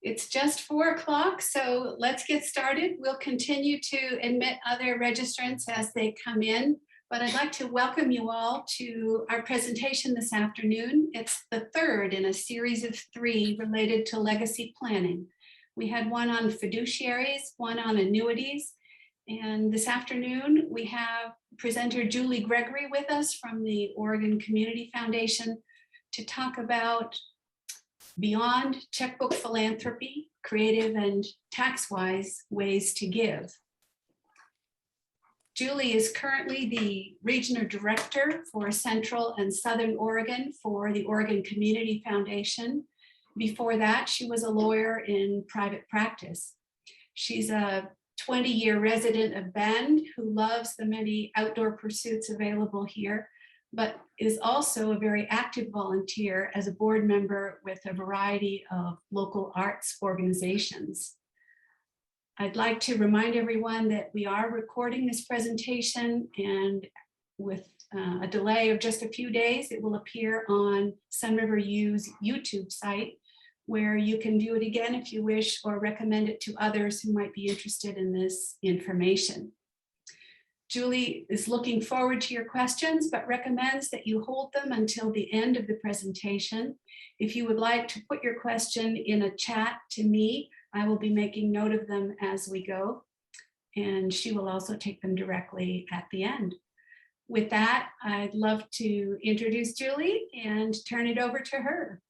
It's just 4 o'clock, so let's get started. We'll continue to admit other registrants as they come in, but I'd like to welcome you all to our presentation this afternoon. It's the third in a series of 3 related to legacy planning. We had one on fiduciaries, one on annuities, and this afternoon we have presenter Julie Gregory with us from the Oregon Community Foundation to talk about beyond checkbook philanthropy, creative and tax-wise ways to give. Julie is currently the Regional Director for Central and Southern Oregon for the Oregon Community Foundation. Before that, she was a lawyer in private practice. She's a 20-year resident of Bend who loves the many outdoor pursuits available here, but is also a very active volunteer as a board member with a variety of local arts organizations. I'd like to remind everyone that we are recording this presentation, and with a delay of just a few days, it will appear on Sunriver U's YouTube site, where you can view it again if you wish, or recommend it to others who might be interested in this information. Julie is looking forward to your questions, but recommends that you hold them until the end of the presentation. If you would like to put your question in a chat to me, I will be making note of them as we go, and she will also take them directly at the end. With that, I'd love to introduce Julie and turn it over to her.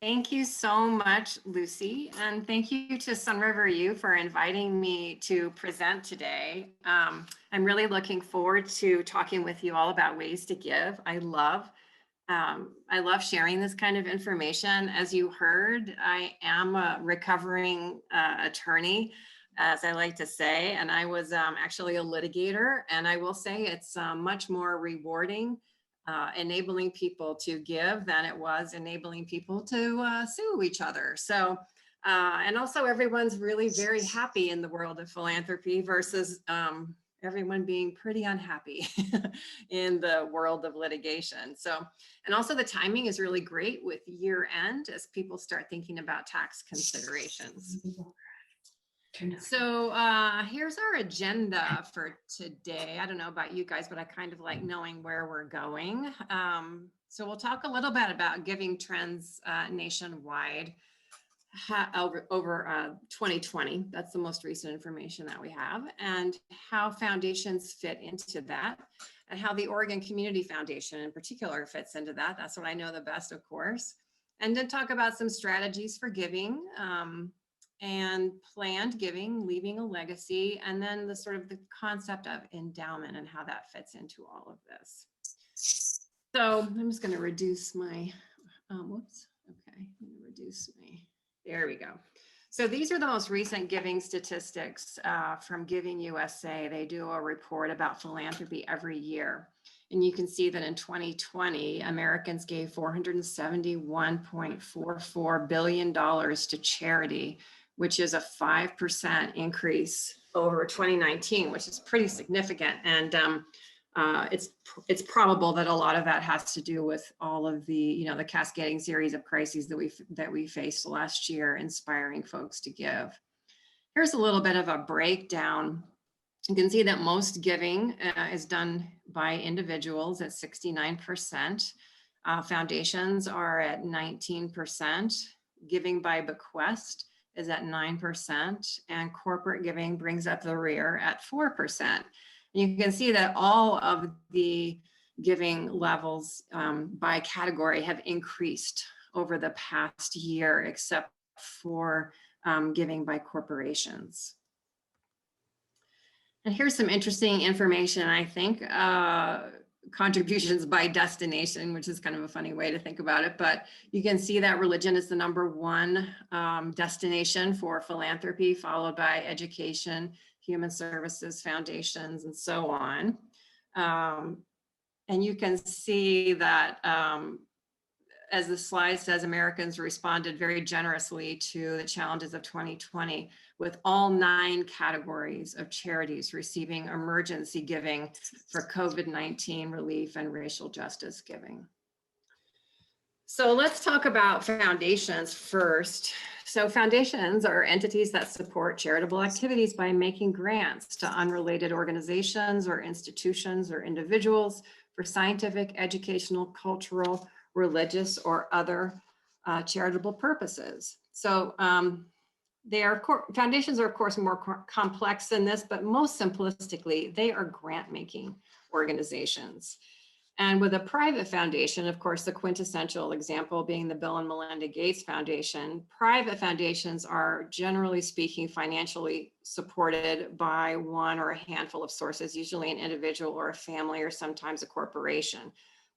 Thank you so much, Lucy, and thank you to Sunriver U for inviting me to present today. I'm really looking forward to talking with you all about ways to give. I love sharing this kind of information. As you heard, I am a recovering attorney, as I like to say, and I was actually a litigator, and I will say it's much more rewarding enabling people to give than it was enabling people to sue each other. So, and also everyone's really very happy in the world of philanthropy versus everyone being pretty unhappy in the world of litigation. So, and also the timing is really great with year end as people start thinking about tax considerations. So here's our agenda for today. I don't know about you guys, but I kind of like knowing where we're going. So we'll talk a little bit about giving trends nationwide over 2020. That's the most recent information that we have, and how foundations fit into that, and how the Oregon Community Foundation in particular fits into that. That's what I know the best, of course. And then talk about some strategies for giving, and planned giving, leaving a legacy, and then the sort of the concept of endowment and how that fits into all of this. So I'm just going to reduce my, whoops, okay, I'm going to reduce my, there we go. So these are the most recent giving statistics from Giving USA. They do a report about philanthropy every year. And you can see that in 2020, Americans gave $471.44 billion to charity, which is a 5% increase over 2019, which is pretty significant. And it's probable that a lot of that has to do with all of the, the cascading series of crises that we faced last year, inspiring folks to give. Here's a little bit of a breakdown. You can see that most giving is done by individuals at 69%. Foundations are at 19%. Giving by bequest is at 9%, and corporate giving brings up the rear at 4%. And you can see that all of the giving levels by category have increased over the past year, except for giving by corporations. And here's some interesting information, I think. Contributions by destination, which is kind of a funny way to think about it, but you can see that religion is the #1 destination for philanthropy, followed by education, human services, foundations, and so on. And you can see that as the slide says, Americans responded very generously to the challenges of 2020, with all 9 categories of charities receiving emergency giving for COVID-19 relief and racial justice giving. So let's talk about foundations first. So foundations are entities that support charitable activities by making grants to unrelated organizations or institutions or individuals for scientific, educational, cultural, religious, or other charitable purposes. So foundations are of course more complex than this, but most simplistically, they are grant-making organizations. And with a private foundation, of course, the quintessential example being the Bill and Melinda Gates Foundation, private foundations are generally speaking financially supported by one or a handful of sources, usually an individual or a family or sometimes a corporation.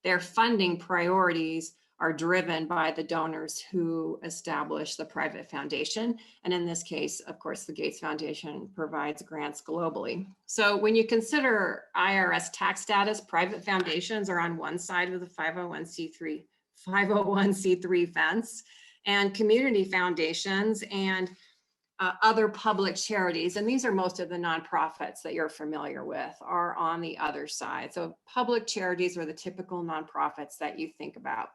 Their funding priorities are driven by the donors who establish the private foundation. And in this case, of course, the Gates Foundation provides grants globally. So when you consider IRS tax status, private foundations are on one side of the 501c3 fence, and community foundations and other public charities, and these are most of the nonprofits that you're familiar with, are on the other side. So public charities are the typical nonprofits that you think about.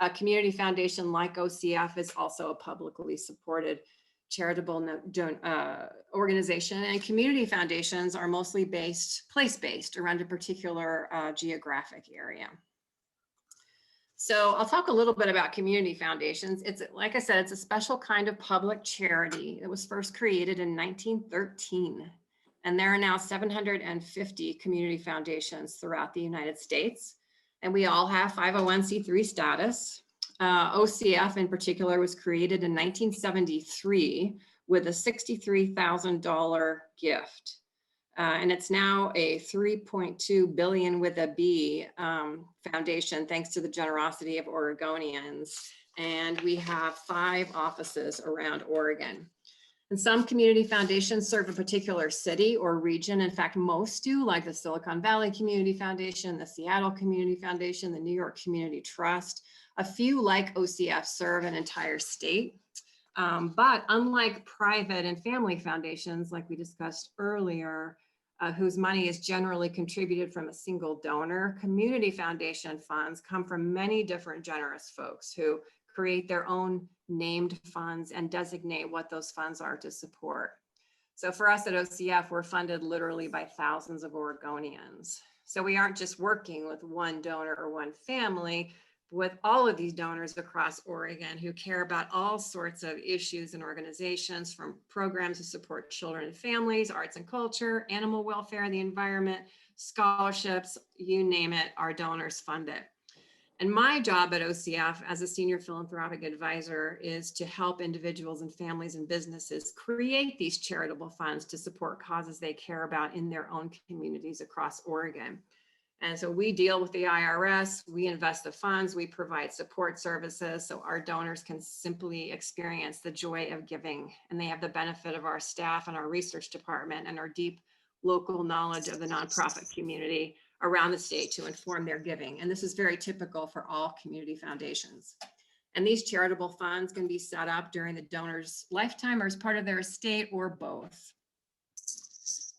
A community foundation like OCF is also a publicly supported charitable organization, and community foundations are mostly place-based around a particular geographic area. So I'll talk a little bit about community foundations. It's, like I said, it's a special kind of public charity. It was first created in 1913, and there are now 750 community foundations throughout the United States. And we all have 501c3 status. OCF in particular was created in 1973 with a $63,000 gift. And it's now a 3.2 billion with a B foundation, thanks to the generosity of Oregonians. And we have 5 offices around Oregon. And some community foundations serve a particular city or region. In fact, most do, like the Silicon Valley Community Foundation, the Seattle Community Foundation, the New York Community Trust. A few, like OCF, serve an entire state. But unlike private and family foundations, like we discussed earlier, whose money is generally contributed from a single donor, community foundation funds come from many different generous folks who create their own named funds and designate what those funds are to support. So for us at OCF, we're funded literally by thousands of Oregonians. So we aren't just working with one donor or one family, but with all of these donors across Oregon who care about all sorts of issues and organizations, from programs to support children and families, arts and culture, animal welfare, the environment, scholarships, you name it, our donors fund it. And my job at OCF as a senior philanthropic advisor is to help individuals and families and businesses create these charitable funds to support causes they care about in their own communities across Oregon. And so we deal with the IRS, we invest the funds, we provide support services so our donors can simply experience the joy of giving. And they have the benefit of our staff and our research department and our deep local knowledge of the nonprofit community around the state to inform their giving. And this is very typical for all community foundations. And these charitable funds can be set up during the donor's lifetime or as part of their estate, or both.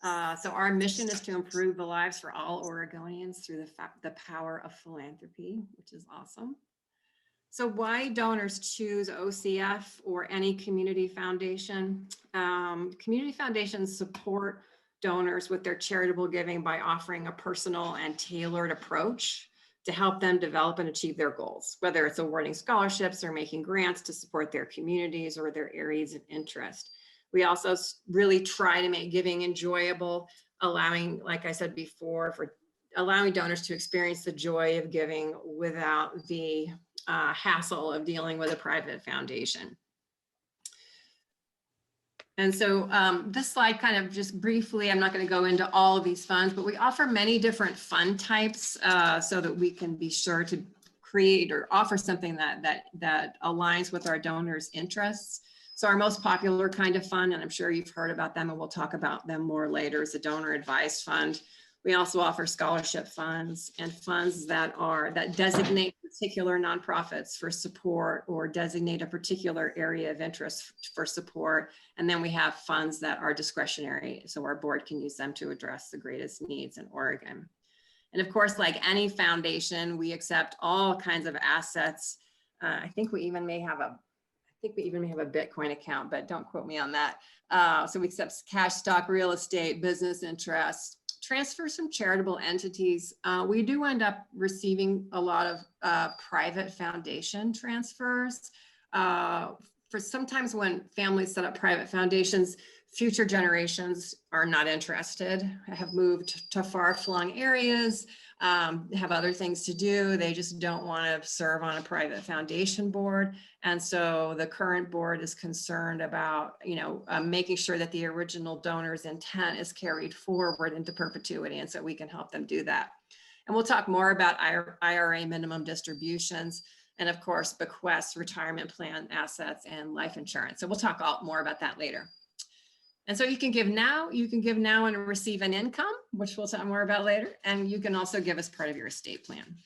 So our mission is to improve the lives for all Oregonians through the power of philanthropy, which is awesome. So why donors choose OCF or any community foundation? Community foundations support donors with their charitable giving by offering a personal and tailored approach to help them develop and achieve their goals, whether it's awarding scholarships or making grants to support their communities or their areas of interest. We also really try to make giving enjoyable, allowing, like I said before, for allowing donors to experience the joy of giving without the hassle of dealing with a private foundation. And so this slide kind of just briefly, I'm not going to go into all of these funds, but we offer many different fund types so that we can be sure to create or offer something that aligns with our donors' interests. So our most popular kind of fund, and I'm sure you've heard about them and we'll talk about them more later, is a donor advised fund. We also offer scholarship funds and funds that designate particular nonprofits for support or designate a particular area of interest for support. And then we have funds that are discretionary, so our board can use them to address the greatest needs in Oregon. And of course, like any foundation, we accept all kinds of assets I think we even may have a Bitcoin account, but don't quote me on that. So we accept cash, stock, real estate, business interest, transfers from charitable entities. We do end up receiving a lot of private foundation transfers. For sometimes when families set up private foundations, future generations are not interested, have moved to far-flung areas, have other things to do. They just don't want to serve on a private foundation board. And so the current board is concerned about, making sure that the original donor's intent is carried forward into perpetuity. And so we can help them do that. And we'll talk more about IRA minimum distributions, and of course, bequests, retirement plan assets, and life insurance. So we'll talk more about that later. And so you can give now and receive an income, which we'll talk more about later. And you can also give as part of your estate plan.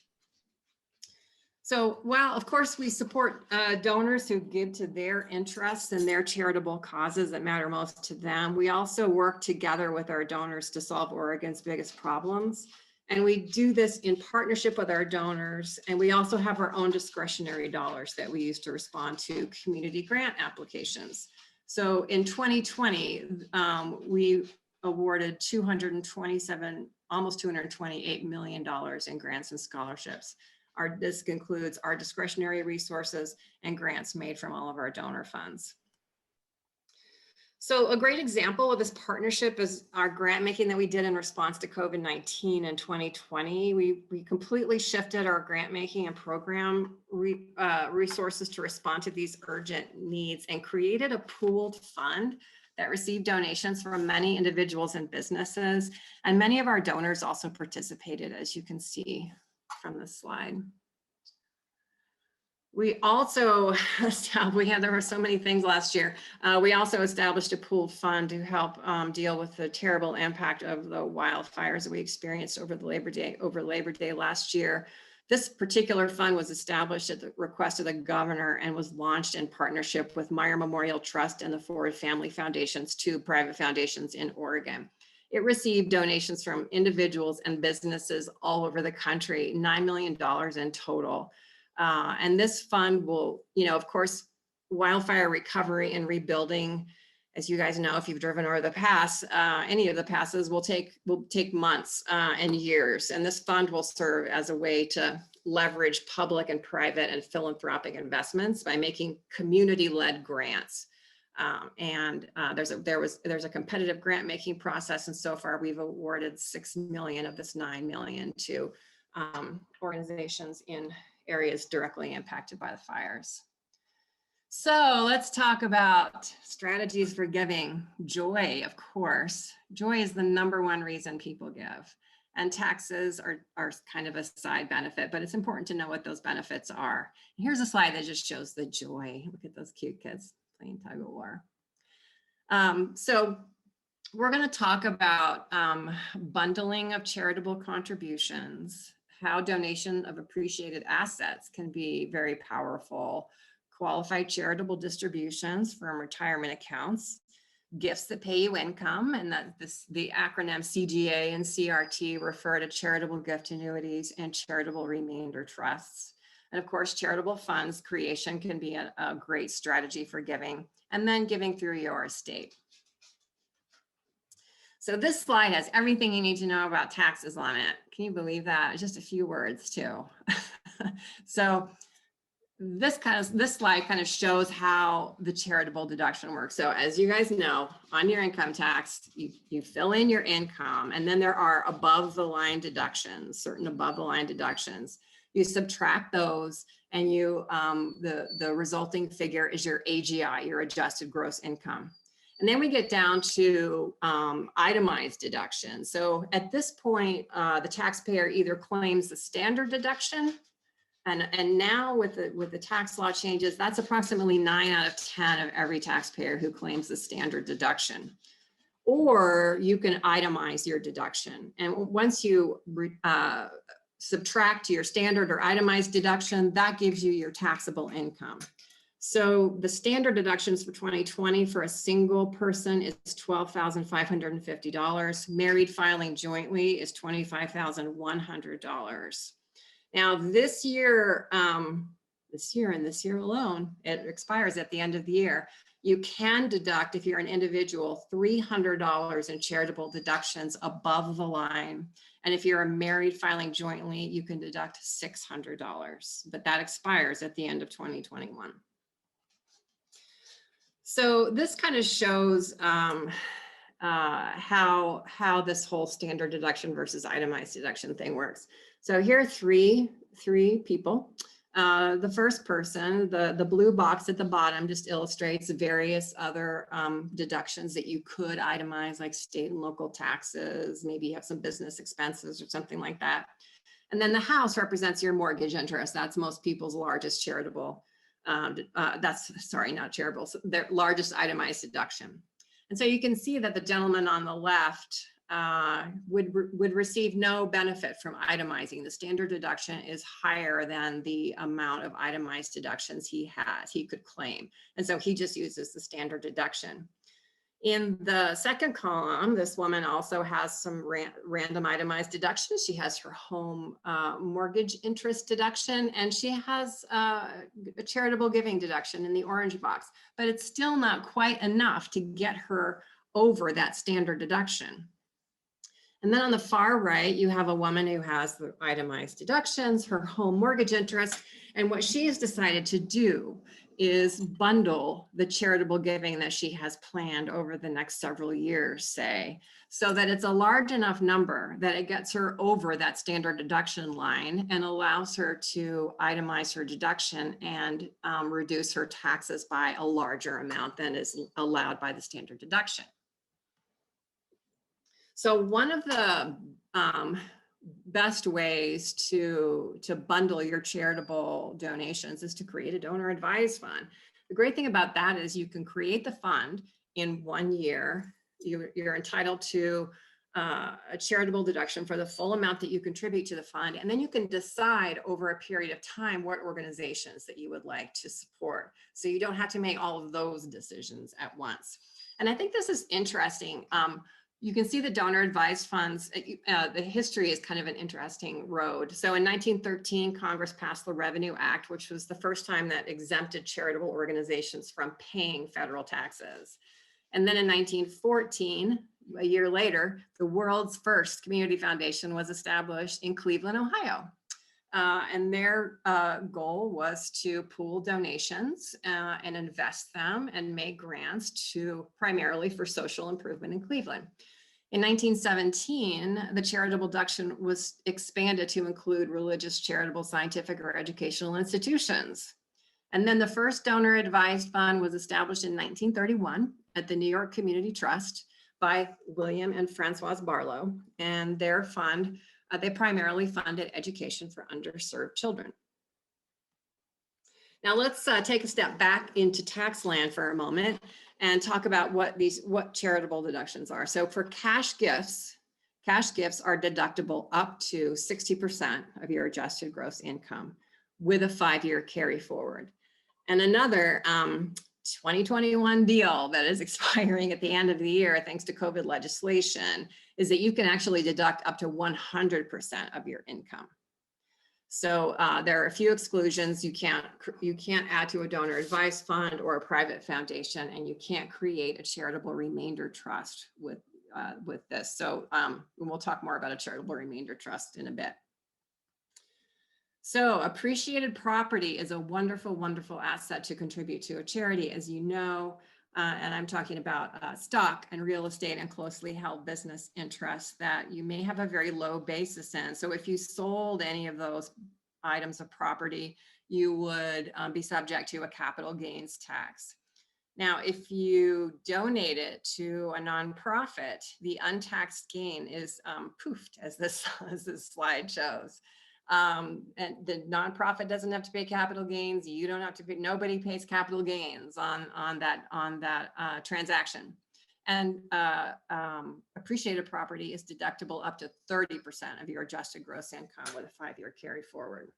So while of course we support donors who give to their interests and their charitable causes that matter most to them, we also work together with our donors to solve Oregon's biggest problems. And we do this in partnership with our donors. And we also have our own discretionary dollars that we use to respond to community grant applications. So in 2020, we awarded almost $228 million in grants and scholarships. This includes our discretionary resources and grants made from all of our donor funds. So a great example of this partnership is our grant making that we did in response to COVID-19 in 2020. We completely shifted our grant making and program resources to respond to these urgent needs and created a pooled fund that received donations from many individuals and businesses. And many of our donors also participated, as you can see from this slide. We also there were so many things last year. We also established a pooled fund to help deal with the terrible impact of the wildfires that we experienced over Labor Day last year. This particular fund was established at the request of the governor and was launched in partnership with Meyer Memorial Trust and the Ford Family Foundations, two private foundations in Oregon. It received donations from individuals and businesses all over the country, $9 million in total. And this fund will, of course, wildfire recovery and rebuilding, as you guys know, if you've driven over the pass, any of the passes will take months and years. And this fund will serve as a way to leverage public and private and philanthropic investments by making community-led grants. There's a competitive grant making process, and so far we've awarded $6 million of this $9 million to organizations in areas directly impacted by the fires. So let's talk about strategies for giving. Joy, of course. Joy is the #1 reason people give. And taxes are kind of a side benefit, but it's important to know what those benefits are. And here's a slide that just shows the joy. Look at those cute kids playing tug of war. So we're going to talk about bundling of charitable contributions, how donation of appreciated assets can be very powerful, qualified charitable distributions from retirement accounts, gifts that pay you income, and the acronym CGA and CRT refer to charitable gift annuities and charitable remainder trusts. And of course, charitable funds creation can be a great strategy for giving, and then giving through your estate. So this slide has everything you need to know about taxes on it. Can you believe that? Just a few words too. So this slide kind of shows how the charitable deduction works. So as you guys know, on your income tax, you fill in your income, and then there are above the line deductions, certain above the line deductions. You subtract those, and the resulting figure is your AGI, your adjusted gross income. And then we get down to itemized deduction. So at this point, the taxpayer either claims the standard deduction, and now with the tax law changes, that's approximately 9 out of 10 of every taxpayer who claims the standard deduction. Or you can itemize your deduction. And once you subtract your standard or itemized deduction, that gives you your taxable income. So the standard deductions for 2020 for a single person is $12,550. Married filing jointly is $25,100. Now this year, this year and this year alone, it expires at the end of the year. You can deduct, if you're an individual, $300 in charitable deductions above the line. And if you're a married filing jointly, you can deduct $600, but that expires at the end of 2021. So this kind of shows how this whole standard deduction versus itemized deduction thing works. So here are three people. The first person, the blue box at the bottom, just illustrates various other deductions that you could itemize, like state and local taxes, maybe you have some business expenses or something like that. And then the house represents your mortgage interest. That's most people's largest charitable, not charitable, so their largest itemized deduction. And so you can see that the gentleman on the left would receive no benefit from itemizing. The standard deduction is higher than the amount of itemized deductions he could claim. And so he just uses the standard deduction. In the second column, this woman also has some random itemized deductions. She has her home mortgage interest deduction, and she has a charitable giving deduction in the orange box, but it's still not quite enough to get her over that standard deduction. And then on the far right, you have a woman who has the itemized deductions, her home mortgage interest, and what she has decided to do is bundle the charitable giving that she has planned over the next several years, say, so that it's a large enough number that it gets her over that standard deduction line and allows her to itemize her deduction and reduce her taxes by a larger amount than is allowed by the standard deduction. So one of the best ways to bundle your charitable donations is to create a donor advised fund. The great thing about that is you can create the fund in 1 year. You're entitled to a charitable deduction for the full amount that you contribute to the fund. And then you can decide over a period of time what organizations that you would like to support. So you don't have to make all of those decisions at once. And I think this is interesting. You can see the donor advised funds. The history is kind of an interesting road. So in 1913, Congress passed the Revenue Act, which was the first time that exempted charitable organizations from paying federal taxes. And then in 1914, a year later, the world's first community foundation was established in Cleveland, Ohio. And their goal was to pool donations and invest them and make grants primarily for social improvement in Cleveland. In 1917, the charitable deduction was expanded to include religious, charitable, scientific, or educational institutions. And then the first donor advised fund was established in 1931 at the New York Community Trust by William and Francoise Barlow. And their fund, they primarily funded education for underserved children. Now let's take a step back into tax land for a moment and talk about what charitable deductions are. So for cash gifts are deductible up to 60% of your adjusted gross income with a 5-year carry forward. And another 2021 deal that is expiring at the end of the year, thanks to COVID legislation, is that you can actually deduct up to 100% of your income. So there are a few exclusions. You can't add to a donor advised fund or a private foundation, and you can't create a charitable remainder trust with this. So we'll talk more about a charitable remainder trust in a bit. So appreciated property is a wonderful, wonderful asset to contribute to a charity, as you know, and I'm talking about stock and real estate and closely held business interests that you may have a very low basis in. So if you sold any of those items of property, you would be subject to a capital gains tax. Now, if you donate it to a nonprofit, the untaxed gain is poofed, as this slide shows. And the nonprofit doesn't have to pay capital gains. You don't have to pay. Nobody pays capital gains on that transaction. And appreciated property is deductible up to 30% of your adjusted gross income with a 5-year carry forward.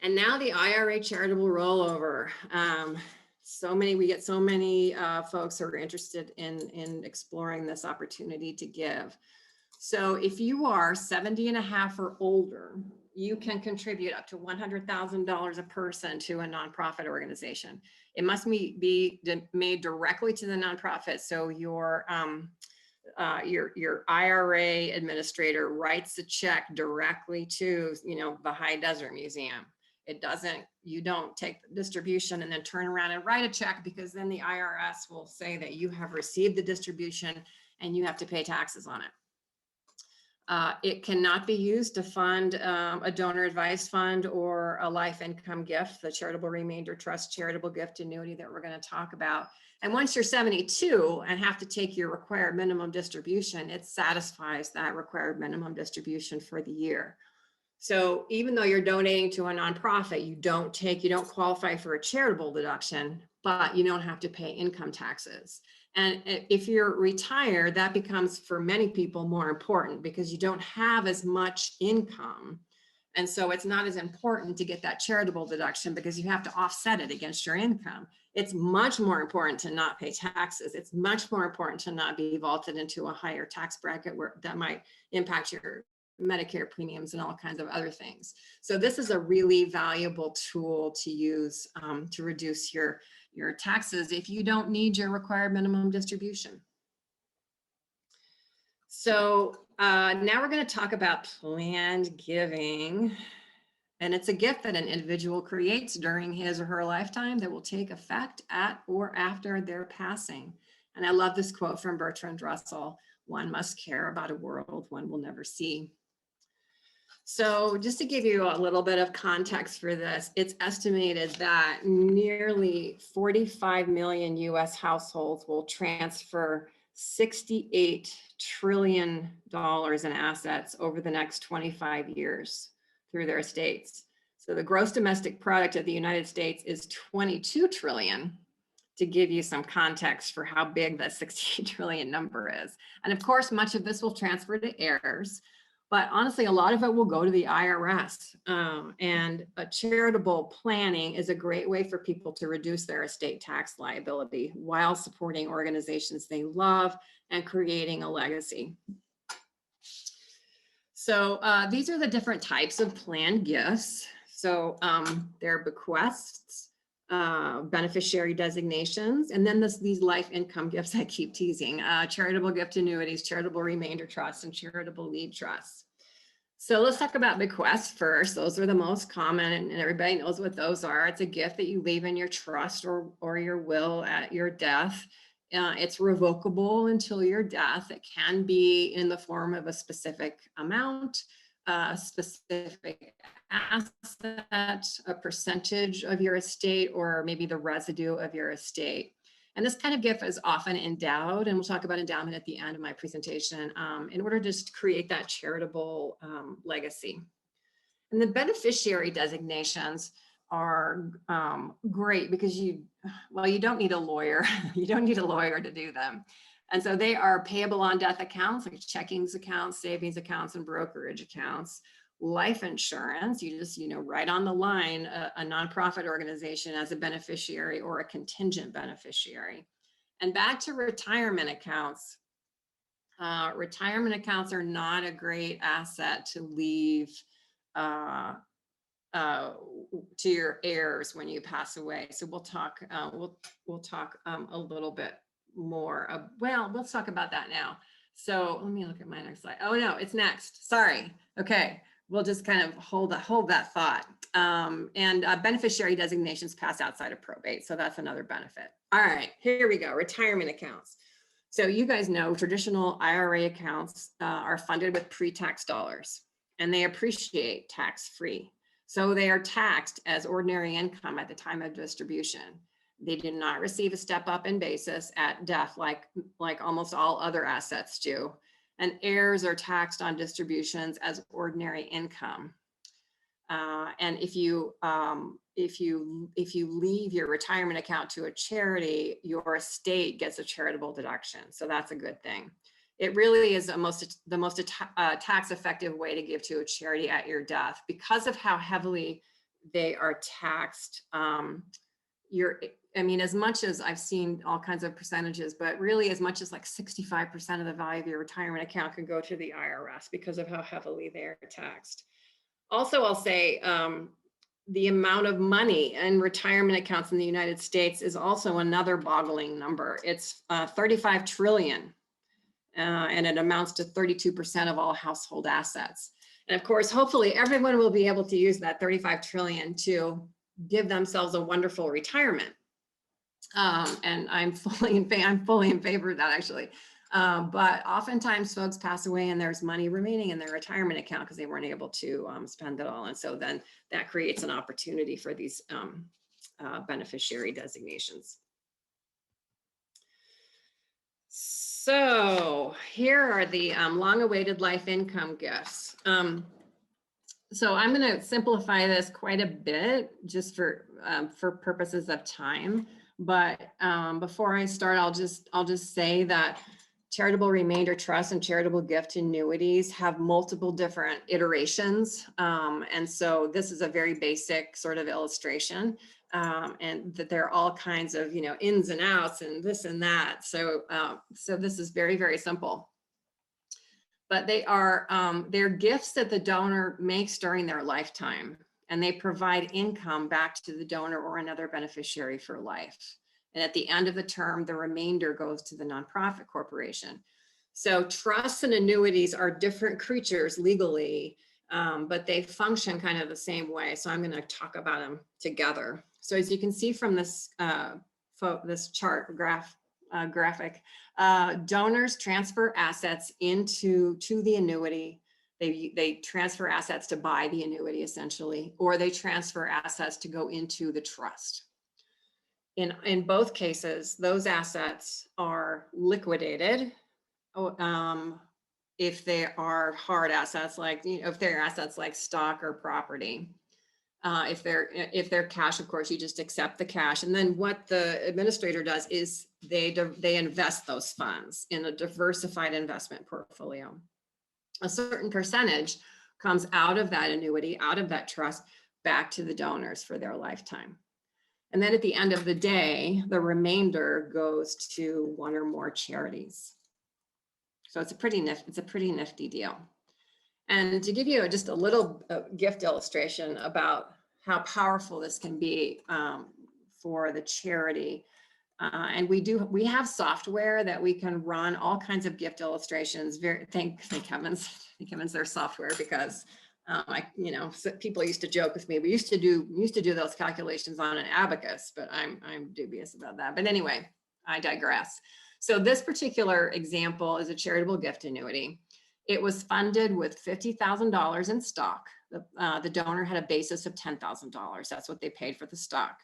And now the IRA charitable rollover. We get so many folks who are interested in exploring this opportunity to give. So if you are 70 and a half or older, you can contribute up to $100,000 a person to a nonprofit organization. It must be made directly to the nonprofit. So your IRA administrator writes a check directly to, the High Desert Museum. You don't take the distribution and then turn around and write a check, because then the IRS will say that you have received the distribution and you have to pay taxes on it. It cannot be used to fund a donor advised fund or a life income gift, the charitable remainder trust, charitable gift annuity that we're going to talk about. And once you're 72 and have to take your required minimum distribution, it satisfies that required minimum distribution for the year. So even though you're donating to a nonprofit, you don't qualify for a charitable deduction, but you don't have to pay income taxes. And if you're retired, that becomes for many people more important, because you don't have as much income. And so it's not as important to get that charitable deduction, because you have to offset it against your income. It's much more important to not pay taxes. It's much more important to not be vaulted into a higher tax bracket where that might impact your Medicare premiums and all kinds of other things. So this is a really valuable tool to use to reduce your taxes if you don't need your required minimum distribution. So now we're going to talk about planned giving. And it's a gift that an individual creates during his or her lifetime that will take effect at or after their passing. And I love this quote from Bertrand Russell: "One must care about a world one will never see." So just to give you a little bit of context for this, it's estimated that nearly 45 million US households will transfer $68 trillion in assets over the next 25 years through their estates. So the gross domestic product of the United States is 22 trillion, to give you some context for how big that 68 trillion number is. And of course, much of this will transfer to heirs, but honestly, a lot of it will go to the IRS. And a charitable planning is a great way for people to reduce their estate tax liability while supporting organizations they love and creating a legacy. So these are the different types of planned gifts. So there are bequests, beneficiary designations, and then these life income gifts I keep teasing: charitable gift annuities, charitable remainder trusts, and charitable lead trusts. So let's talk about bequests first. Those are the most common, and everybody knows what those are. It's a gift that you leave in your trust or your will at your death. It's revocable until your death. It can be in the form of a specific amount, a specific asset, a percentage of your estate, or maybe the residue of your estate. And this kind of gift is often endowed, and we'll talk about endowment at the end of my presentation, in order to just create that charitable legacy. And the beneficiary designations are great because you don't need a lawyer. You don't need a lawyer to do them. And so they are payable on death accounts, like checkings accounts, savings accounts, and brokerage accounts. Life insurance, you just, write on the line a nonprofit organization as a beneficiary or a contingent beneficiary. And back to retirement accounts. Retirement accounts are not a great asset to leave to your heirs when you pass away. So we'll talk. We'll talk a little bit more. Let's talk about that now. So let me look at my next slide. Oh no, it's next. Sorry. Okay, we'll just kind of hold that thought. And beneficiary designations pass outside of probate, so that's another benefit. All right, here we go. Retirement accounts. So you guys know traditional IRA accounts are funded with pre-tax dollars, and they appreciate tax-free. So they are taxed as ordinary income at the time of distribution. They do not receive a step up in basis at death like almost all other assets do. And heirs are taxed on distributions as ordinary income. And if you leave your retirement account to a charity, your estate gets a charitable deduction. So that's a good thing. It really is the most tax effective way to give to a charity at your death, because of how heavily they are taxed. As much as I've seen all kinds of percentages, but really as much as like 65% of the value of your retirement account can go to the IRS because of how heavily they're taxed. Also, I'll say the amount of money in retirement accounts in the United States is also another boggling number. It's 35 trillion, and it amounts to 32% of all household assets. And of course, hopefully everyone will be able to use that 35 trillion to give themselves a wonderful retirement. And I'm fully in favor of that, actually. But oftentimes folks pass away and there's money remaining in their retirement account because they weren't able to spend it all. And so then that creates an opportunity for these beneficiary designations. So here are the long-awaited life income gifts. So I'm going to simplify this quite a bit just for purposes of time. But before I start, I'll just say that charitable remainder trust and charitable gift annuities have multiple different iterations. And so this is a very basic sort of illustration, and that there are all kinds of, ins and outs and this and that. So, so this is very, very simple. But they're gifts that the donor makes during their lifetime, and they provide income back to the donor or another beneficiary for life. And at the end of the term, the remainder goes to the nonprofit corporation. So trusts and annuities are different creatures legally, but they function kind of the same way. So I'm going to talk about them together. So as you can see from this this chart graphic, donors transfer assets to the annuity. They transfer assets to buy the annuity essentially, or they transfer assets to go into the trust. In both cases, those assets are liquidated if they are hard assets, like if they're assets like stock or property. If they're cash, of course, you just accept the cash. And then what the administrator does is they invest those funds in a diversified investment portfolio. A certain percentage comes out of that annuity, out of that trust, back to the donors for their lifetime. And then at the end of the day, the remainder goes to one or more charities. So it's a pretty nifty deal. And to give you just a little gift illustration about how powerful this can be for the charity. And we have software that we can run all kinds of gift illustrations. Thank heavens there's software, because people used to joke with me. We used to do those calculations on an abacus, but I'm dubious about that. But anyway, I digress. So this particular example is a charitable gift annuity. It was funded with $50,000 in stock. The donor had a basis of $10,000. That's what they paid for the stock.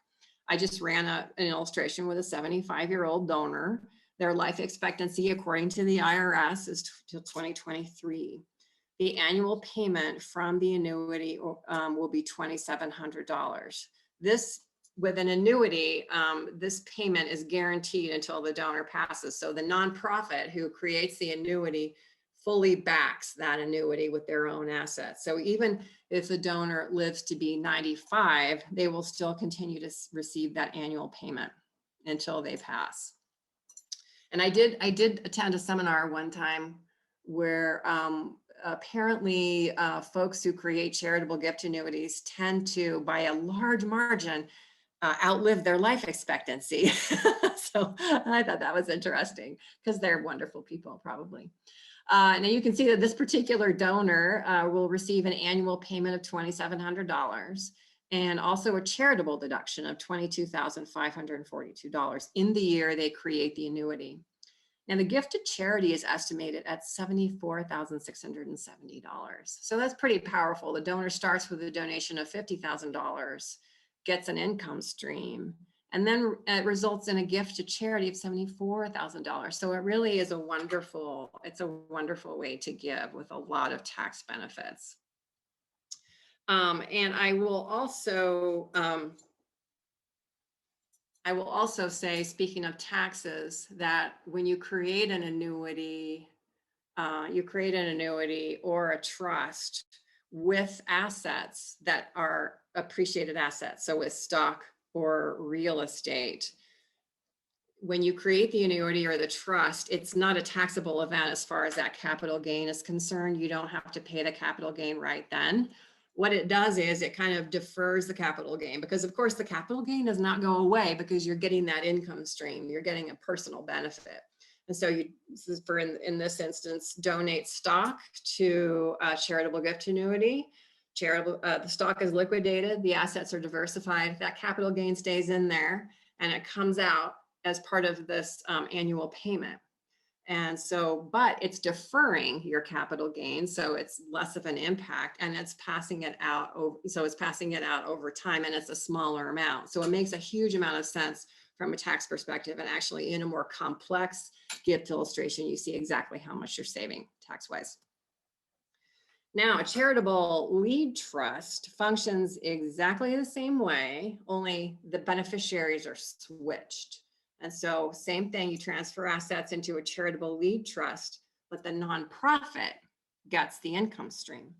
I just ran an illustration with a 75-year-old donor. Their life expectancy, according to the IRS, is till 2023. The annual payment from the annuity will be $2,700. This, with an annuity, this payment is guaranteed until the donor passes. So the nonprofit who creates the annuity fully backs that annuity with their own assets. So even if the donor lives to be 95, they will still continue to receive that annual payment until they pass. And I did attend a seminar one time where apparently folks who create charitable gift annuities tend to, by a large margin, outlive their life expectancy. So I thought that was interesting, because they're wonderful people, probably. Now you can see that this particular donor will receive an annual payment of $2,700 and also a charitable deduction of $22,542 in the year they create the annuity. And the gift to charity is estimated at $74,670. So that's pretty powerful. The donor starts with a donation of $50,000, gets an income stream, and then it results in a gift to charity of $74,000. So it really is a wonderful way to give with a lot of tax benefits. And I will also say, speaking of taxes, that when you create an annuity, or a trust with assets that are appreciated assets, so with stock or real estate, when you create the annuity or the trust, it's not a taxable event as far as that capital gain is concerned. You don't have to pay the capital gain right then. what it does is it kind of defers the capital gain, because of course the capital gain does not go away because you're getting that income stream, you're getting a personal benefit. And so you, for in this instance, donate stock to a charitable gift annuity. Charitable, the stock is liquidated, the assets are diversified, that capital gain stays in there, and it comes out as part of this annual payment. And so, but it's deferring your capital gain, so it's less of an impact, and it's passing it out over, so it's passing it out over time, and it's a smaller amount. So it makes a huge amount of sense from a tax perspective, and actually in a more complex gift illustration, you see exactly how much you're saving tax-wise. Now, a charitable lead trust functions exactly the same way, only the beneficiaries are switched. And so same thing, you transfer assets into a charitable lead trust, but the nonprofit gets the income stream.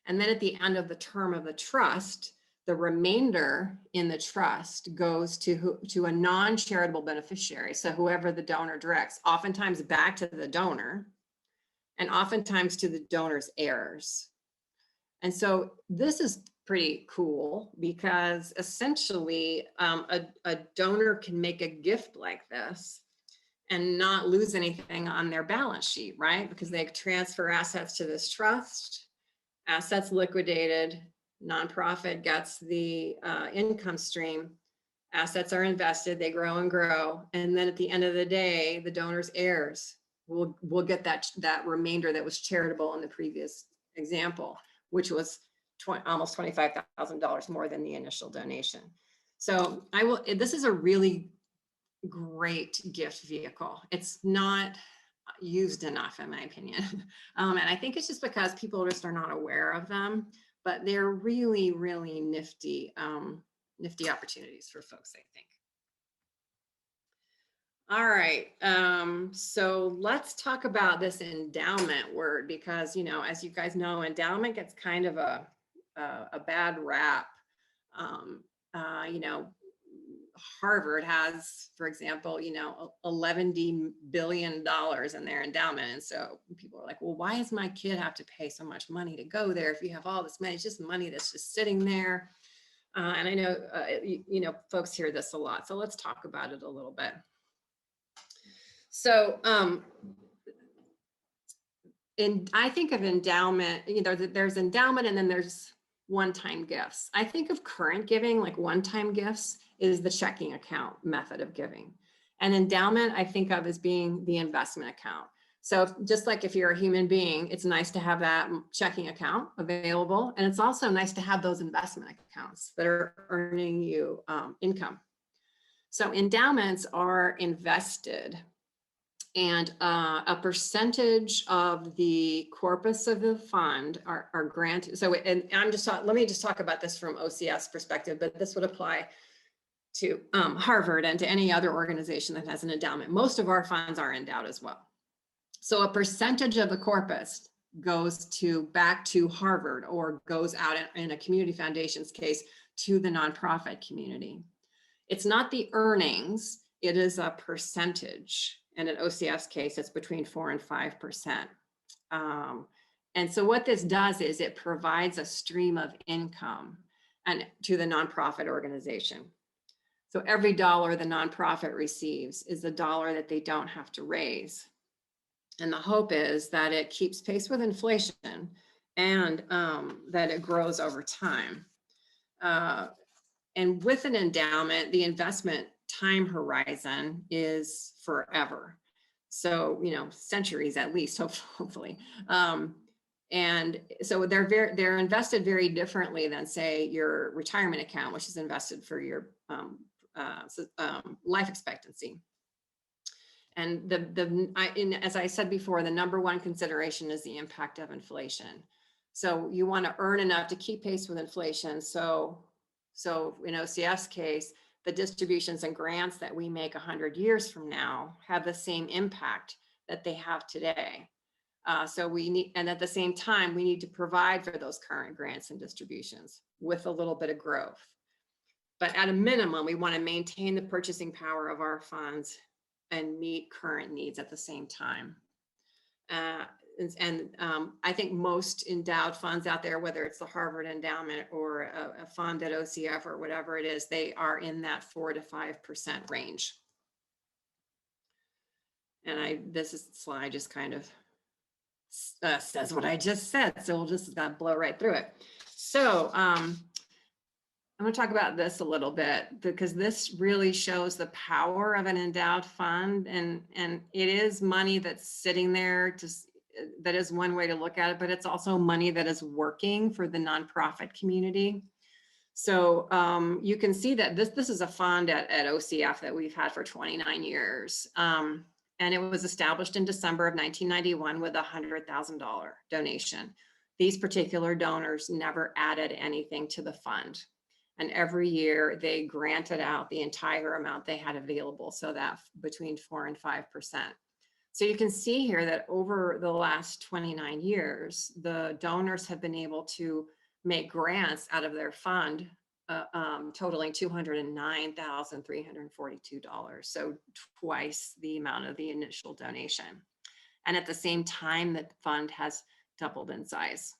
And then at the end of the term of the trust, the remainder in the trust goes to a non-charitable beneficiary. So whoever the donor directs, oftentimes back to the donor, and oftentimes to the donor's heirs. And so this is pretty cool, because essentially a donor can make a gift like this and not lose anything on their balance sheet, right? Because they transfer assets to this trust, assets liquidated, nonprofit gets the income stream, assets are invested, they grow and grow. And then at the end of the day, the donor's heirs will get that remainder that was charitable in the previous example, which was almost $25,000 more than the initial donation. So this is a really great gift vehicle. It's not used enough, in my opinion. And I think it's just because people just are not aware of them, but they're really, really nifty, nifty opportunities for folks, I think. All right, so let's talk about this endowment word, because, you know, as you guys know, endowment gets kind of a bad rap. You know, Harvard has, for example, you know, $11 billion in their endowment. And so people are like, well, why does my kid have to pay so much money to go there if you have all this money? It's just money that's just sitting there. And I know, you know, folks hear this a lot. So let's talk about it a little bit. So I think of endowment, you know, there's endowment and then there's one-time gifts. I think of current giving, like one-time gifts is the checking account method of giving. And endowment I think of as being the investment account. So just like if you're a human being, it's nice to have that checking account available. And it's also nice to have those investment accounts that are earning you income. So endowments are invested, and a percentage of the corpus of the fund are granted. So, and let me just talk about this from OCS perspective, but this would apply to Harvard and to any other organization that has an endowment. Most of our funds are endowed as well. So a percentage of the corpus goes back to Harvard, or goes out in a community foundation's case to the nonprofit community. It's not the earnings, it is a percentage. And in OCF's case, it's between 4 and 5%. And so what this does is it provides a stream of income to the nonprofit organization. So every dollar the nonprofit receives is a dollar that they don't have to raise. And the hope is that it keeps pace with inflation, and that it grows over time. And with an endowment, the investment time horizon is forever. So, you know, centuries at least, hopefully. And so they're invested very differently than, say, your retirement account, which is invested for your life expectancy. And as I said before, the number one consideration is the impact of inflation. So you want to earn enough to keep pace with inflation. So in OCF's case, the distributions and grants that we make 100 years from now have the same impact that they have today. So we need, and at the same time, we need to provide for those current grants and distributions with a little bit of growth. But at a minimum, we want to maintain the purchasing power of our funds and meet current needs at the same time. I think most endowed funds out there, whether it's the Harvard Endowment or a fund at OCF or whatever it is, they are in that 4 to 5% range. And this slide just kind of says what I just said, so we'll just blow right through it. So I'm going to talk about this a little bit, because this really shows the power of an endowed fund, and it is money that's sitting there. That is one way to look at it, but it's also money that is working for the nonprofit community. So you can see that this is a fund at OCF that we've had for 29 years. And it was established in December of 1991 with a $100,000 donation. These particular donors never added anything to the fund. And every year they granted out the entire amount they had available, so that between 4 and 5%. So you can see here that over the last 29 years, the donors have been able to make grants out of their fund totaling $209,342. So twice the amount of the initial donation. And at the same time, the fund has doubled in size.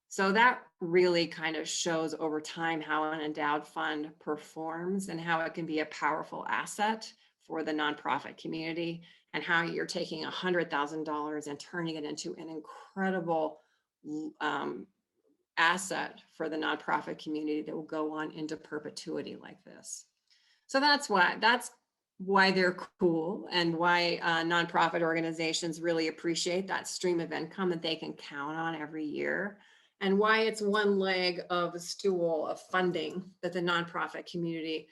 So that really kind of shows over time how an endowed fund performs and how it can be a powerful asset for the nonprofit community, and how you're taking $100,000 and turning it into an incredible asset for the nonprofit community that will go on into perpetuity like this. So that's why they're cool, and why nonprofit organizations really appreciate that stream of income that they can count on every year, and why it's one leg of a stool of funding that the nonprofit community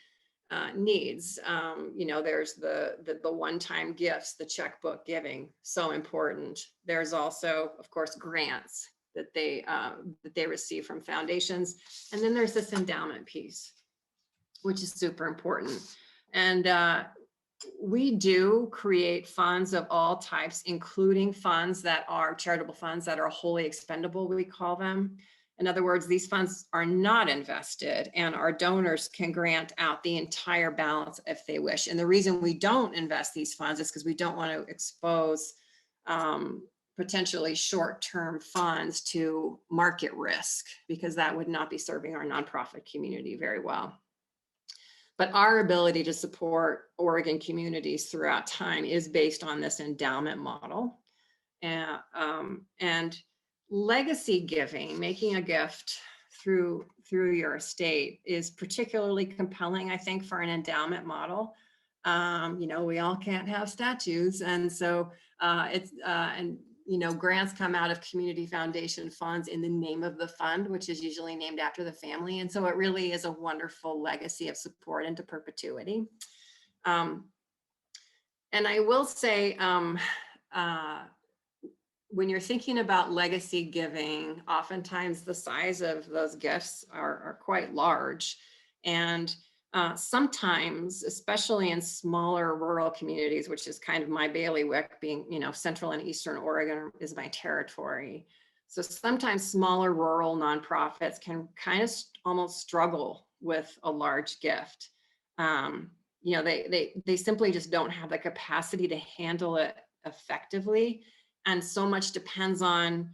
needs. There's the one-time gifts, the checkbook giving, so important. There's also, of course, grants that they receive from foundations, and then there's this endowment piece, which is super important. And we do create funds of all types, including funds that are charitable funds that are wholly expendable, we call them. In other words, these funds are not invested, and our donors can grant out the entire balance if they wish. And the reason we don't invest these funds is because we don't want to expose potentially short-term funds to market risk, because that would not be serving our nonprofit community very well. But our ability to support Oregon communities throughout time is based on this endowment model. And legacy giving, making a gift through your estate, is particularly compelling, I think, for an endowment model. We all can't have statues, and so grants come out of community foundation funds in the name of the fund, which is usually named after the family. And so it really is a wonderful legacy of support into perpetuity. And I will say, when you're thinking about legacy giving, oftentimes the size of those gifts are quite large. And sometimes, especially in smaller rural communities, which is kind of my bailiwick, being, Central and Eastern Oregon is my territory. So sometimes smaller rural nonprofits can kind of almost struggle with a large gift. They simply just don't have the capacity to handle it effectively. And so much depends on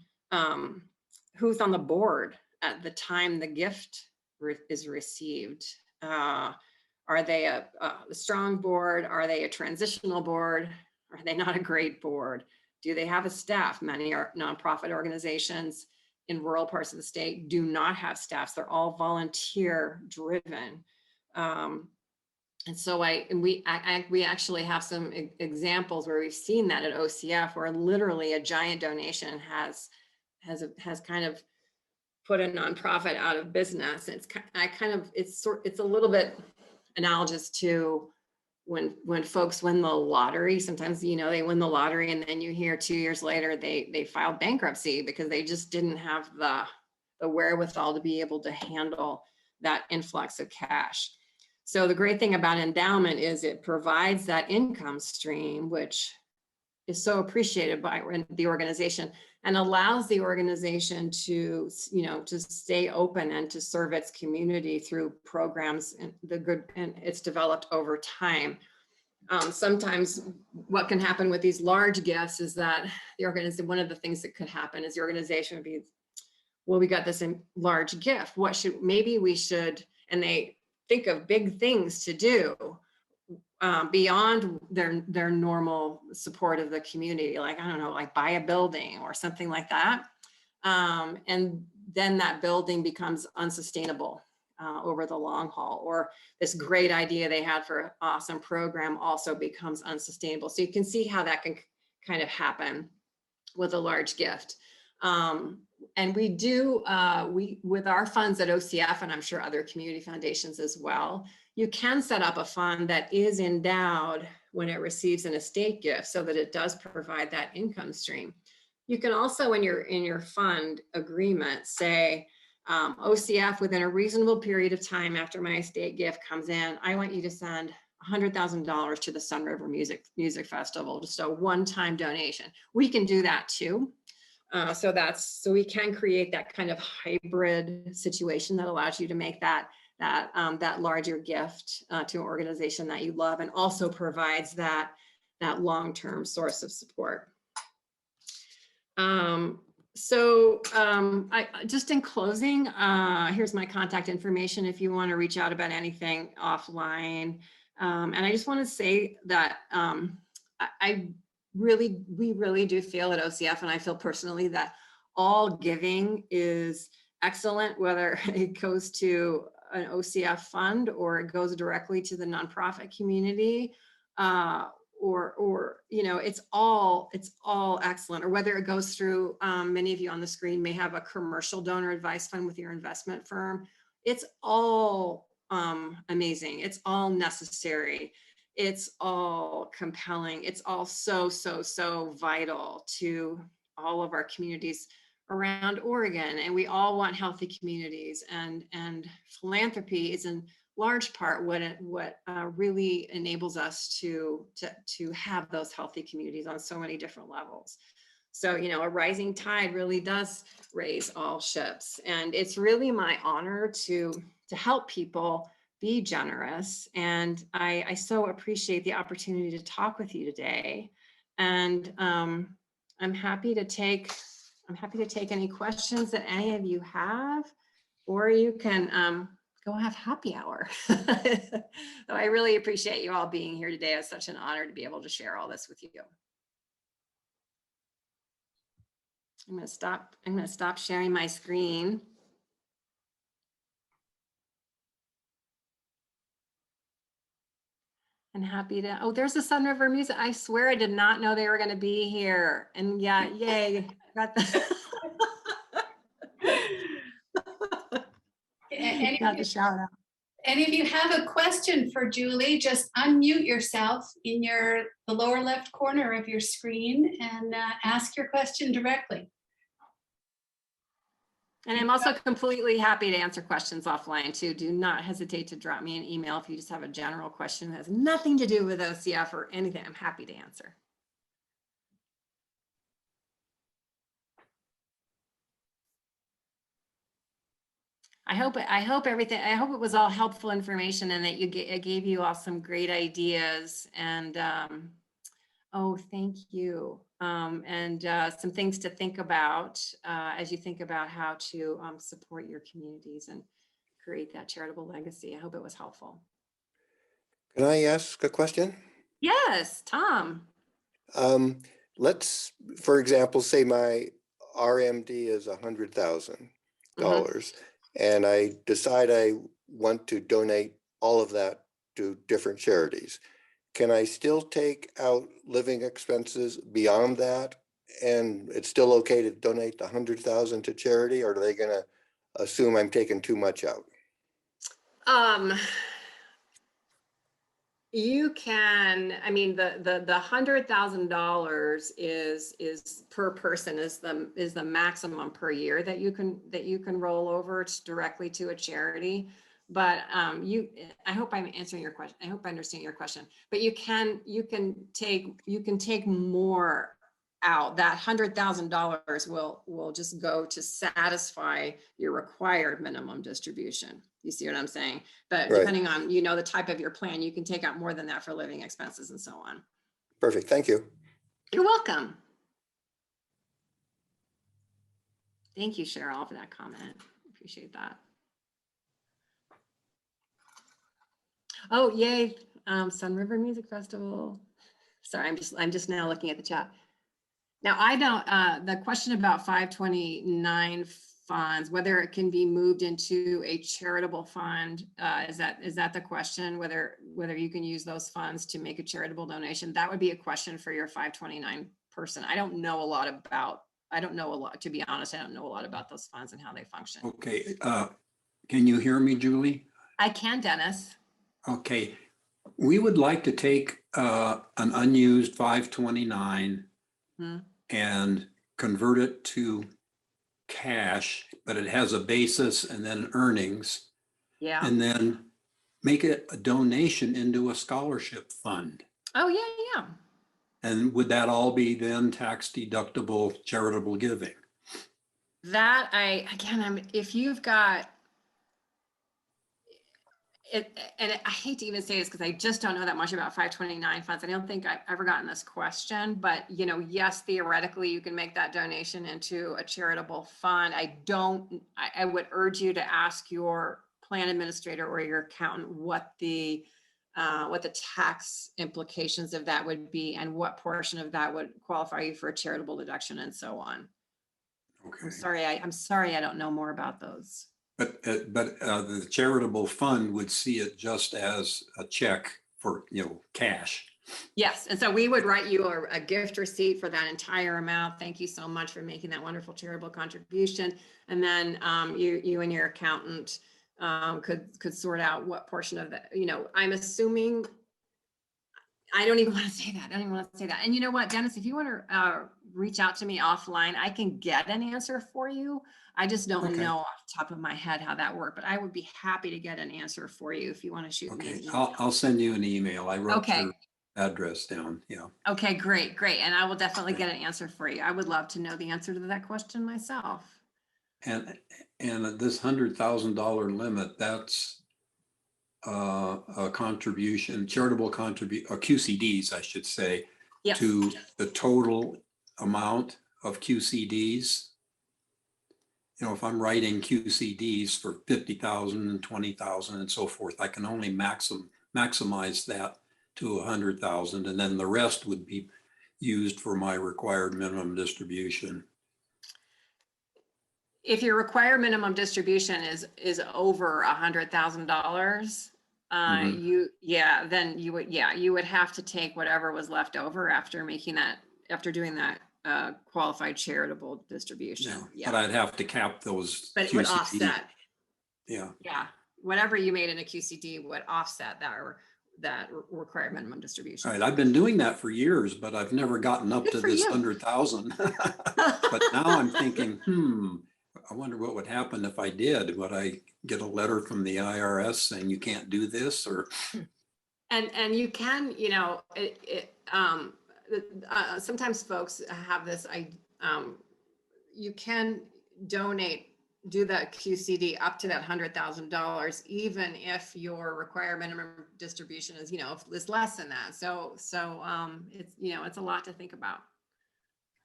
who's on the board at the time the gift is received. Are they a strong board? Are they a transitional board? Are they not a great board? Do they have a staff? Many nonprofit organizations in rural parts of the state do not have staffs. They're all volunteer driven. And so we actually have some examples where we've seen that at OCF, where literally a giant donation has kind of put a nonprofit out of business. It's a little bit analogous to when folks win the lottery. Sometimes, they win the lottery and then you hear 2 years later they filed bankruptcy because they just didn't have the wherewithal to be able to handle that influx of cash. So the great thing about endowment is it provides that income stream, which is so appreciated by the organization, and allows the organization to stay open and to serve its community through programs and it's developed over time. Sometimes what can happen with these large gifts is that the organization, one of the things that could happen is the organization would be, well, we got this large gift. Maybe we should, and they think of big things to do beyond their normal support of the community. Like, I don't know, like buy a building or something like that. And then that building becomes unsustainable over the long haul, or this great idea they had for an awesome program also becomes unsustainable. So you can see how that can kind of happen with a large gift. And we do, with our funds at OCF, and I'm sure other community foundations as well, you can set up a fund that is endowed when it receives an estate gift so that it does provide that income stream. You can also, in your fund agreement, say, OCF, within a reasonable period of time after my estate gift comes in, I want you to send $100,000 to the Sunriver Music Festival, just a one-time donation. We can do that too. So we can create that kind of hybrid situation that allows you to make that larger gift to an organization that you love, and also provides that long-term source of support. Just in closing, here's my contact information if you want to reach out about anything offline. And I just want to say that we really do feel at OCF, and I feel personally, that all giving is excellent, whether it goes to an OCF fund or it goes directly to the nonprofit community, or it's all excellent, or whether it goes through, many of you on the screen may have a commercial donor advice fund with your investment firm. It's all amazing. It's all necessary. It's all compelling. It's all so vital to all of our communities around Oregon. And we all want healthy communities, and philanthropy is in large part what really enables us to have those healthy communities on so many different levels. So, a rising tide really does raise all ships. And it's really my honor to help people be generous. And I so appreciate the opportunity to talk with you today. And I'm happy to take any questions that any of you have, or you can go have happy hour. So I really appreciate you all being here today. It's such an honor to be able to share all this with you. I'm going to stop sharing my screen. And happy to, oh, there's the Sunriver Music. I swear I did not know they were going to be here. And yeah, yay. Got the got the shout out. And if you have a question for Julie, just unmute yourself in the lower left corner of your screen and ask your question directly. And I'm also completely happy to answer questions offline too. Do not hesitate to drop me an email if you just have a general question that has nothing to do with OCF or anything. I'm happy to answer. I hope it was all helpful information, and that it gave you all some great ideas. And oh, thank you. And some things to think about as you think about how to support your communities and create that charitable legacy. I hope it was helpful. Can I ask a question? Yes, Tom. Let's, for example, say my RMD is $100,000, and I decide I want to donate all of that to different charities. Can I still take out living expenses beyond that, and it's still okay to donate the $100,000 to charity, or are they going to assume I'm taking too much out? You can, I mean, the $100,000 is per person, is the maximum per year that you can roll over directly to a charity. But I hope I'm answering your question. I hope I understand your question. But you can take more out. That $100,000 will just go to satisfy your required minimum distribution. You see what I'm saying? But Right. depending on, you know, the type of your plan, you can take out more than that for living expenses and so on. Perfect. Thank you. You're welcome. Thank you, Cheryl, for that comment. Appreciate that. Oh, yay. Sunriver Music Festival. Sorry, I'm just now looking at the chat. Now, I don't, the question about 529 funds, whether it can be moved into a charitable fund, is that the question? Whether you can use those funds to make a charitable donation? That would be a question for your 529 person. I don't know a lot, to be honest, I don't know a lot about those funds and how they function. Okay, can you hear me, Julie? I can, Dennis. Okay, we would like to take an unused 529 and convert it to cash, but it has a basis and then earnings. Yeah. And then make it a donation into a scholarship fund. Oh, yeah. And would that all be then tax deductible charitable giving? That if you've got it, and I hate to even say this because I just don't know that much about 529 funds. I don't think I've ever gotten this question, but you know, yes, theoretically you can make that donation into a charitable fund. I would urge you to ask your plan administrator or your accountant what the tax implications of that would be and what portion of that would qualify you for a charitable deduction and so on. Okay. I'm sorry I don't know more about those. But the charitable fund would see it just as a check for, you know, cash. Yes, and so we would write you a gift receipt for that entire amount. Thank you so much for making that wonderful charitable contribution. And then you and your accountant could sort out what portion of that, you know, I'm assuming, I don't even want to say that. And you know what, Dennis, if you want to reach out to me offline, I can get an answer for you. I just don't know off the top of my head how that worked, but I would be happy to get an answer for you if you want to shoot me an email. I'll send you an email. I wrote your address down. Yeah. Okay, great. And I will definitely get an answer for you. I would love to know the answer to that question myself. And this $100,000 limit, that's a contribution, charitable contribution, or QCDs, I should say, yes, to the total amount of QCDs. You know, if I'm writing QCDs for 50,000 and 20,000 and so forth, I can only maximize that to 100,000, and then the rest would be used for my required minimum distribution. If your required minimum distribution is over $100,000, then you would have to take whatever was left over after doing that qualified charitable distribution. Yeah. But I'd have to cap those. But it would offset. Yeah. Whatever you made in a QCD would offset that required minimum distribution. All right, I've been doing that for years, but I've never gotten up to this 100,000. But now I'm thinking, I wonder what would happen if I did. Would I get a letter from the IRS saying you can't do this, or? And you can, you know, sometimes folks have this, you can do that QCD up to that $100,000, even if your required minimum distribution is, you know, is less than that. So it's, you know, it's a lot to think about.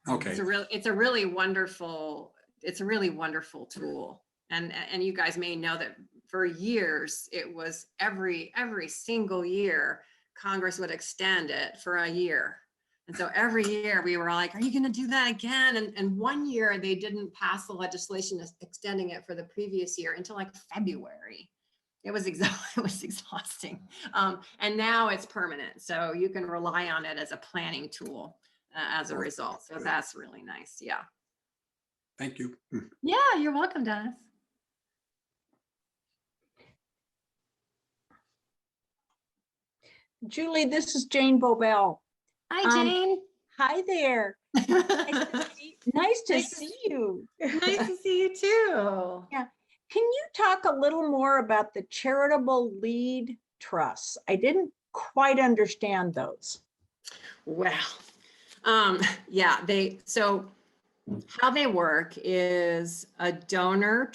Okay. It's a really wonderful tool. And you guys may know that for years, it was every single year, Congress would extend it for a year. And so every year we were like, are you going to do that again? And one year they didn't pass the legislation extending it for the previous year until like February. It was exhausting. And now it's permanent. So you can rely on it as a planning tool as a result. So that's really nice. Yeah. Thank you. Yeah, you're welcome, Dennis. Julie, this is Jane Bobel. Hi, Jane. Hi there. Nice to see you. Nice to see you too. Yeah. Can you talk a little more about the charitable lead trusts? I didn't quite understand those. Well, Yeah, so how they work is a donor,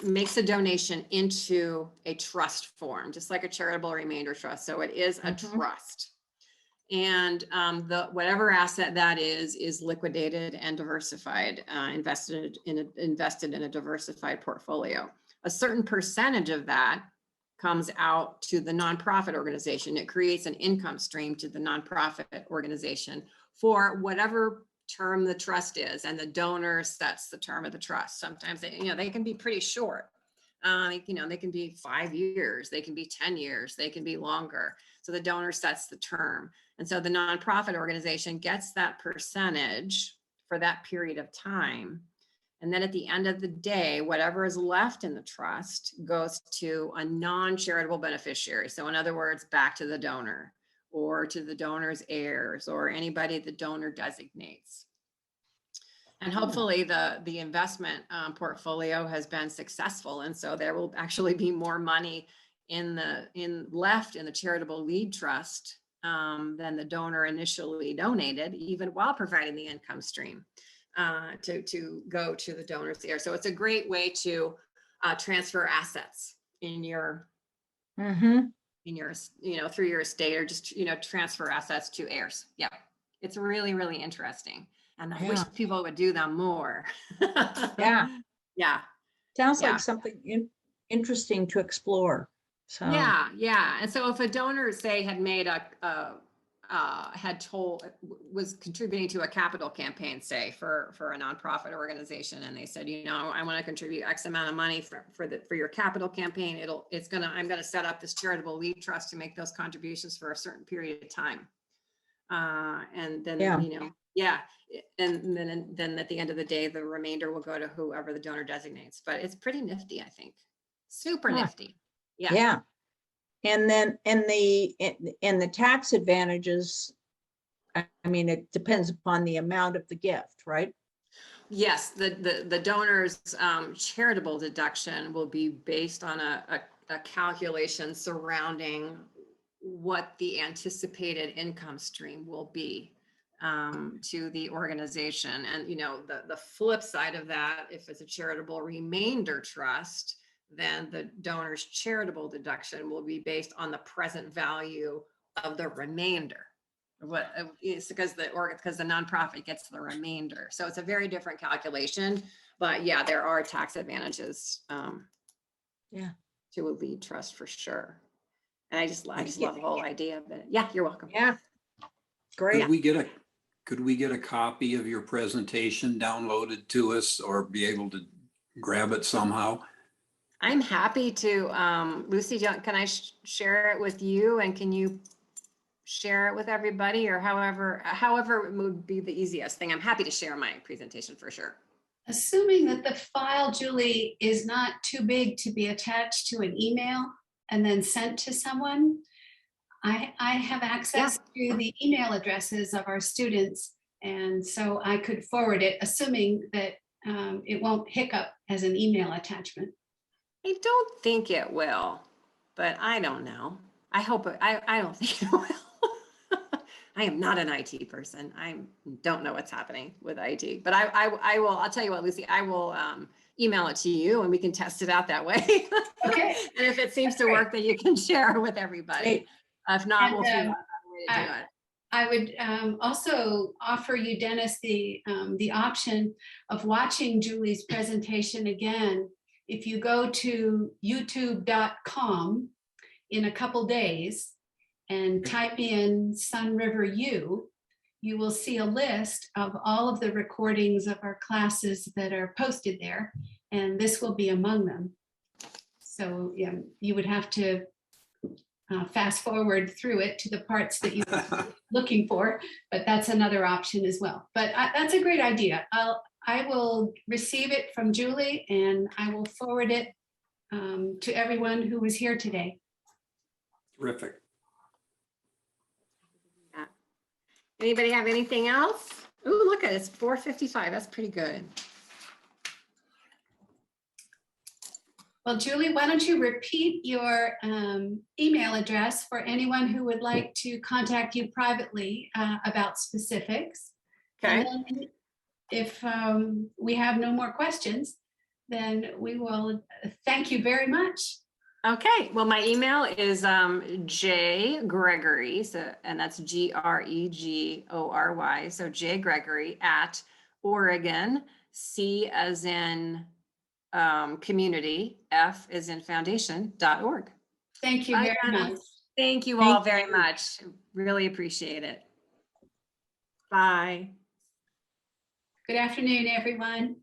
makes a donation into a trust form, just like a charitable remainder trust. So it is a trust. And whatever asset that is liquidated and diversified, invested in a diversified portfolio. A certain percentage of that comes out to the nonprofit organization. It creates an income stream to the nonprofit organization for whatever term the trust is, and the donor sets the term of the trust. Sometimes they can be pretty short. They can be 5 years, they can be 10 years, they can be longer. So the donor sets the term. And so the nonprofit organization gets that percentage for that period of time. And then at the end of the day, whatever is left in the trust goes to a non-charitable beneficiary. So in other words, back to the donor or to the donor's heirs or anybody the donor designates. And hopefully the investment portfolio has been successful. And so there will actually be more money left in the charitable lead trust than the donor initially donated, even while providing the income stream to go to the donor's heir. So it's a great way to transfer assets in your, through your estate, or just, transfer assets to heirs. Yeah. It's really, really interesting. And I wish people would do them more. Yeah. Yeah. Sounds like something interesting to explore. So yeah. And so if a donor, say, had made was contributing to a capital campaign, say for a nonprofit organization, and they said, I want to contribute X amount of money for your capital campaign. I'm going to set up this charitable lead trust to make those contributions for a certain period of time. And then, and then at the end of the day, the remainder will go to whoever the donor designates. But it's pretty nifty, I think. Super nifty. Yeah. Yeah. And then the tax advantages, I mean, it depends upon the amount of the gift, right? Yes, the donor's charitable deduction will be based on a calculation surrounding what the anticipated income stream will be to the organization. And, the flip side of that, if it's a charitable remainder trust, then the donor's charitable deduction will be based on the present value of the remainder. What is because the nonprofit gets the remainder. So it's a very different calculation, but yeah, there are tax advantages to a lead trust for sure. And I just love the whole idea of it. Yeah, you're welcome. Yeah. Great. Could we get a copy of your presentation downloaded to us, or be able to grab it somehow? I'm happy to. Lucy, can I share it with you, and can you share it with everybody, or however it would be the easiest thing? I'm happy to share my presentation for sure. Assuming that the file, Julie, is not too big to be attached to an email and then sent to someone, I have access to the email addresses of our students, and so I could forward it, assuming that it won't hiccup as an email attachment. I don't think it will, but I don't know. I hope I don't think it will. I am not an IT person. I don't know what's happening with IT, but I'll tell you what, Lucy, I will email it to you and we can test it out that way. Okay. And if it seems to work, then you can share it with everybody. Great. If not, we'll figure out a way to do it. I would also offer you, Dennis, the option of watching Julie's presentation again. If you go to youtube.com in a couple days and type in Sunriver U, you will see a list of all of the recordings of our classes that are posted there, and this will be among them. So yeah, you would have to fast forward through it to the parts that you're looking for, but that's another option as well. But that's a great idea. I will receive it from Julie and I will forward it to everyone who was here today. Terrific. Yeah. Anybody have anything else? Ooh, look at it, it's 4:55. That's pretty good. Well, Julie, why don't you repeat your email address for anyone who would like to contact you privately about specifics? And Okay. then if we have no more questions, then we will thank you very much. Okay, well, my email is J Gregory, so, and that's Gregory, so J Gregory at Oregon, C as in community, F as in foundation.org. Thank you very much. Thank you all Thank very much. Really appreciate it. Bye. Good afternoon, everyone.